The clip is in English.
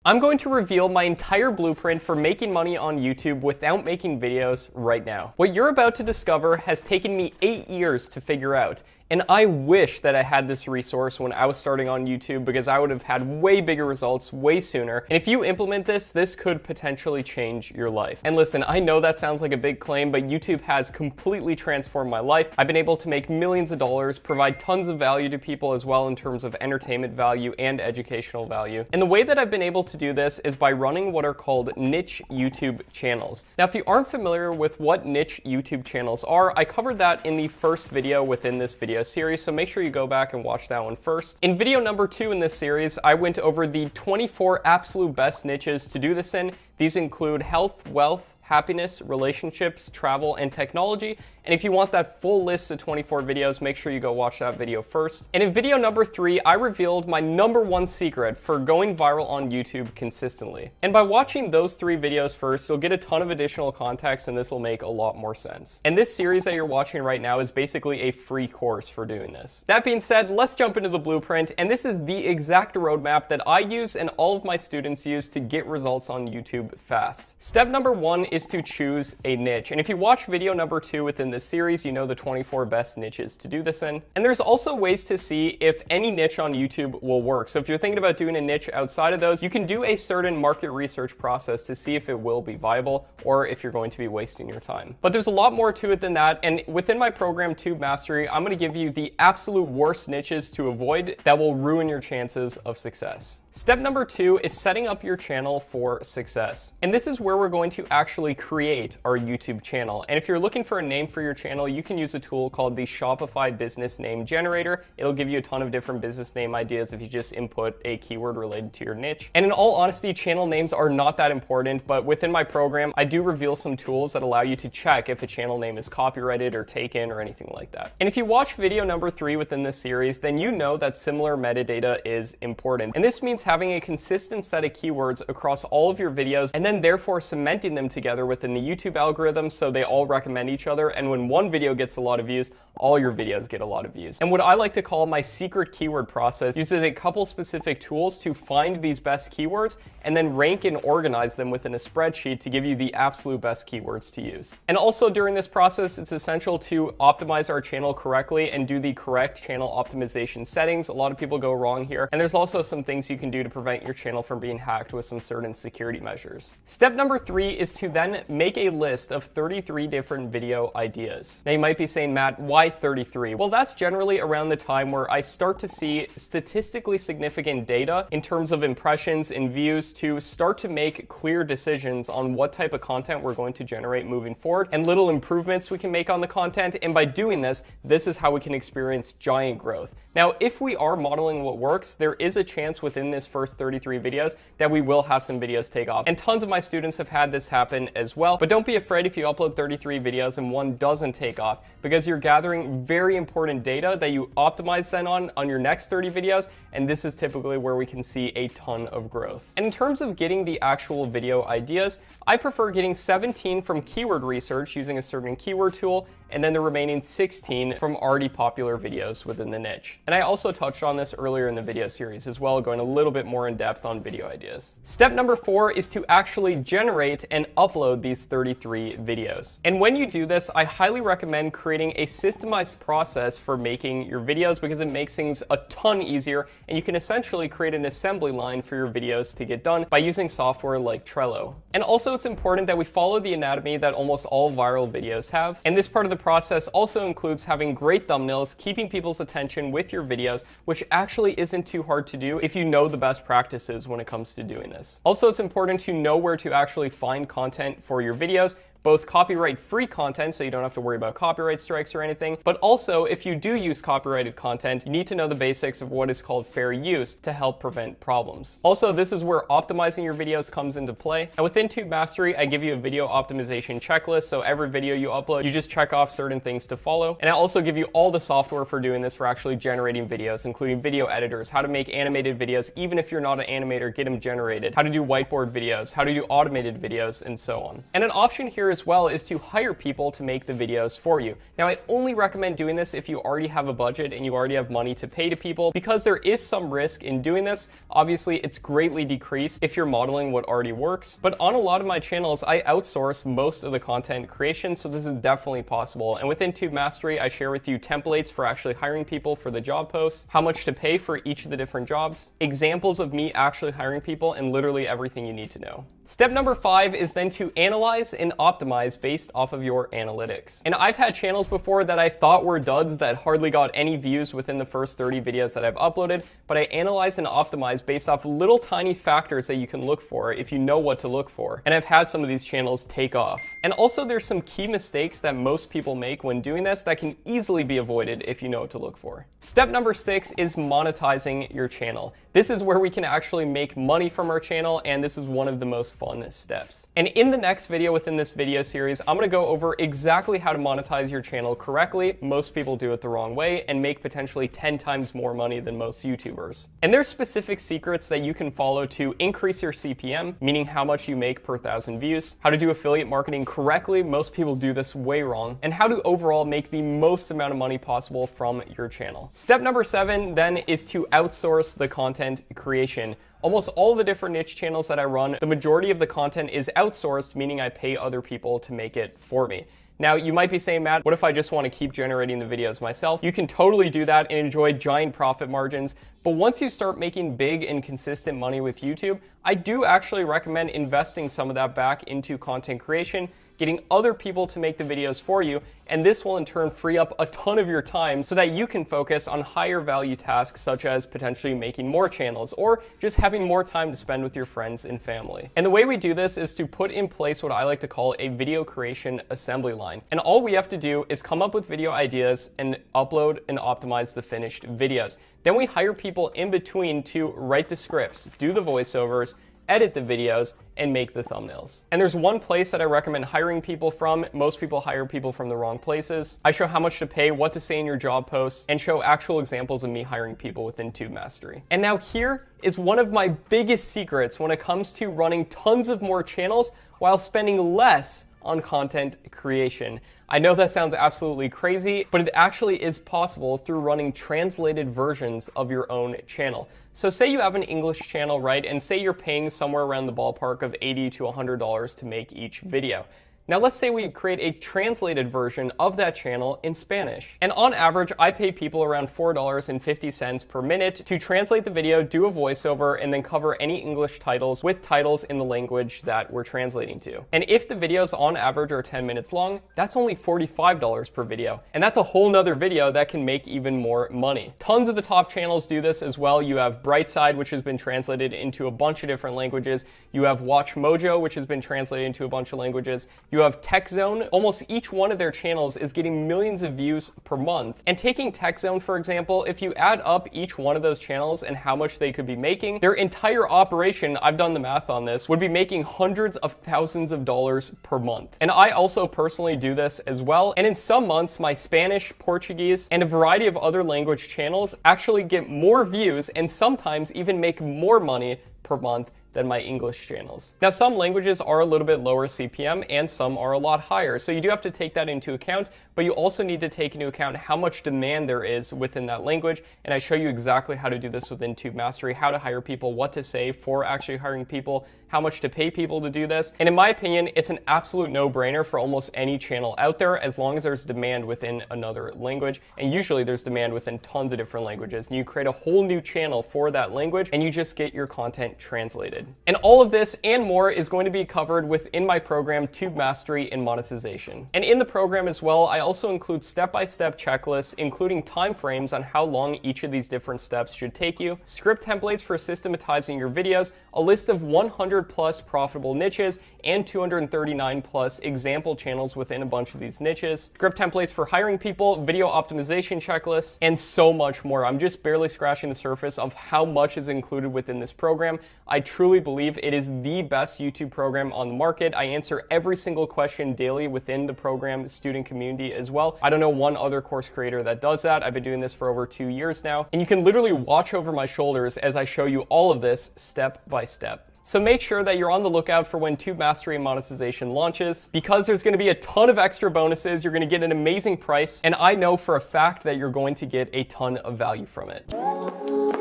I'm going to reveal my entire blueprint for making money on YouTube without making videos right now. What you're about to discover has taken me 8 years to figure out. And I wish that I had this resource when I was starting on YouTube, because I would have had way bigger results way sooner. And if you implement this, this could potentially change your life. And listen, I know that sounds like a big claim, but YouTube has completely transformed my life. I've been able to make millions of dollars, provide tons of value to people as well in terms of entertainment value and educational value. And the way that I've been able to do this is by running what are called niche YouTube channels. Now, if you aren't familiar with what niche YouTube channels are, I covered that in the first video within this video series, so make sure you go back and watch that one first. In video number 2 in this series, I went over the 24 absolute best niches to do this in. These include health, wealth, happiness, relationships, travel, and technology. And if you want that full list of 24 videos, make sure you go watch that video first. And in video number 3, I revealed my #1 secret for going viral on YouTube consistently. And by watching those 3 videos first, you'll get a ton of additional context, and this will make a lot more sense. And this series that you're watching right now is basically a free course for doing this. That being said, let's jump into the blueprint. And this is the exact roadmap that I use and all of my students use to get results on YouTube fast. Step number 1 is to choose a niche. And if you watch video number 2 within this series, you know the 24 best niches to do this in. And there's also ways to see if any niche on YouTube will work. So if you're thinking about doing a niche outside of those, you can do a certain market research process to see if it will be viable or if you're going to be wasting your time. But there's a lot more to it than that. And within my program, Tube Mastery, I'm going to give you the absolute worst niches to avoid that will ruin your chances of success. Step number 2 is setting up your channel for success. And this is where we're going to actually create our YouTube channel. And if you're looking for a name for your channel, you can use a tool called the Shopify Business Name Generator. It'll give you a ton of different business name ideas if you just input a keyword related to your niche. And in all honesty, channel names are not that important, but within my program, I do reveal some tools that allow you to check if a channel name is copyrighted or taken or anything like that. And if you watch video number 3 within this series, then you know that similar metadata is important. And this means having a consistent set of keywords across all of your videos, and then therefore cementing them together within the YouTube algorithm so they all recommend each other. And when one video gets a lot of views, all your videos get a lot of views. And what I like to call my secret keyword process uses a couple specific tools to find these best keywords and then rank and organize them within a spreadsheet to give you the absolute best keywords to use. And also during this process, it's essential to optimize our channel correctly and do the correct channel optimization settings. A lot of people go wrong here. And there's also some things you can do to prevent your channel from being hacked with some certain security measures. Step number 3 is to then make a list of 33 different video ideas. Now you might be saying, Matt, why 33? Well, that's generally around the time where I start to see statistically significant data in terms of impressions and views to start to make clear decisions on what type of content we're going to generate moving forward and little improvements we can make on the content. And by doing this, this is how we can experience giant growth. Now, if we are modeling what works, there is a chance within this first 33 videos that we will have some videos take off. And tons of my students have had this happen as well. But don't be afraid if you upload 33 videos and one doesn't take off, because you're gathering very important data that you optimize then on your next 30 videos. And this is typically where we can see a ton of growth. And in terms of getting the actual video ideas, I prefer getting 17 from keyword research using a certain keyword tool, and then the remaining 16 from already popular videos within the niche. And I also touched on this earlier in the video series as well, going a little bit more in depth on video ideas. Step number 4 is to actually generate and upload these 33 videos. And when you do this, I highly recommend creating a systemized process for making your videos, because it makes things a ton easier, and you can essentially create an assembly line for your videos to get done by using software like Trello. And also it's important that we follow the anatomy that almost all viral videos have. And this part of the process also includes having great thumbnails, keeping people's attention with your videos, which actually isn't too hard to do if you know the best practices when it comes to doing this. Also, it's important to know where to actually find content for your videos, both copyright-free content, so you don't have to worry about copyright strikes or anything, but also if you do use copyrighted content, you need to know the basics of what is called fair use to help prevent problems. Also, this is where optimizing your videos comes into play. And within Tube Mastery, I give you a video optimization checklist, so every video you upload, you just check off certain things to follow. And I also give you all the software for doing this, for actually generating videos, including video editors, how to make animated videos, even if you're not an animator, get them generated, how to do whiteboard videos, how to do automated videos, and so on. And an option here is as well is to hire people to make the videos for you. Now, I only recommend doing this if you already have a budget and you already have money to pay to people, because there is some risk in doing this. Obviously, it's greatly decreased if you're modeling what already works, but on a lot of my channels, I outsource most of the content creation, so this is definitely possible. And within Tube Mastery, I share with you templates for actually hiring people for the job posts, how much to pay for each of the different jobs, examples of me actually hiring people, and literally everything you need to know. Step number 5 is then to analyze and optimize based off of your analytics. And I've had channels before that I thought were duds that hardly got any views within the first 30 videos that I've uploaded, but I analyze and optimize based off little tiny factors that you can look for if you know what to look for. And I've had some of these channels take off. And also there's some key mistakes that most people make when doing this that can easily be avoided if you know what to look for. Step number 6 is monetizing your channel. This is where we can actually make money from our channel, and this is one of the most fun steps. And in the next video within this video series, I'm gonna go over exactly how to monetize your channel correctly. Most people do it the wrong way and make potentially 10 times more money than most YouTubers. And there's specific secrets that you can follow to increase your CPM, meaning how much you make per 1,000 views, how to do affiliate marketing correctly, most people do this way wrong, and how to overall make the most amount of money possible from your channel. Step number 7 then is to outsource the content creation. Almost all the different niche channels that I run, the majority of the content is outsourced, meaning I pay other people to make it for me. Now, you might be saying, Matt, what if I just want to keep generating the videos myself? You can totally do that and enjoy giant profit margins. But once you start making big and consistent money with YouTube, I do actually recommend investing some of that back into content creation, getting other people to make the videos for you, and this will in turn free up a ton of your time so that you can focus on higher value tasks such as potentially making more channels or just having more time to spend with your friends and family. And the way we do this is to put in place what I like to call a video creation assembly line. And all we have to do is come up with video ideas and upload and optimize the finished videos. Then we hire people in between to write the scripts, do the voiceovers, edit the videos, and make the thumbnails. And there's one place that I recommend hiring people from. Most people hire people from the wrong places. I show how much to pay, what to say in your job posts, and show actual examples of me hiring people within Tube Mastery. And now here is one of my biggest secrets when it comes to running tons of more channels while spending less on content creation. I know that sounds absolutely crazy, but it actually is possible through running translated versions of your own channel. So say you have an English channel, right? And say you're paying somewhere around the ballpark of $80 to $100 to make each video. Now let's say we create a translated version of that channel in Spanish. And on average, I pay people around $4.50 per minute to translate the video, do a voiceover, and then cover any English titles with titles in the language that we're translating to. And if the videos on average are 10 minutes long, that's only $45 per video. And that's a whole nother video that can make even more money. Tons of the top channels do this as well. You have Brightside, which has been translated into a bunch of different languages. You have Watch Mojo, which has been translated into a bunch of languages. You have TechZone. Almost each one of their channels is getting millions of views per month. And taking TechZone, for example, if you add up each one of those channels and how much they could be making, their entire operation, I've done the math on this, would be making hundreds of thousands of dollars per month. And I also personally do this as well. And in some months, my Spanish, Portuguese, and a variety of other language channels actually get more views and sometimes even make more money per month than my English channels. Now, some languages are a little bit lower CPM and some are a lot higher. So you do have to take that into account, but you also need to take into account how much demand there is within that language. And I show you exactly how to do this within Tube Mastery, how to hire people, what to say for actually hiring people, how much to pay people to do this. And in my opinion, it's an absolute no-brainer for almost any channel out there as long as there's demand within another language. And usually there's demand within tons of different languages. And you create a whole new channel for that language and you just get your content translated. And all of this and more is going to be covered within my program, Tube Mastery in Monetization. And in the program as well, I also include step-by-step checklists, including timeframes on how long each of these different steps should take you, script templates for systematizing your videos, a list of 100 plus profitable niches, and 239 plus example channels within a bunch of these niches, script templates for hiring people, video optimization checklists, and so much more. I'm just barely scratching the surface of how much is included within this program. I truly believe it is the best YouTube program on the market. I answer every single question daily within the program student community as well. I don't know one other course creator that does that. I've been doing this for over 2 years now, and you can literally watch over my shoulders as I show you all of this step by step. So make sure that you're on the lookout for when Tube Mastery and Monetization launches, because there's going to be a ton of extra bonuses. You're going to get an amazing price, and I know for a fact that you're going to get a ton of value from it.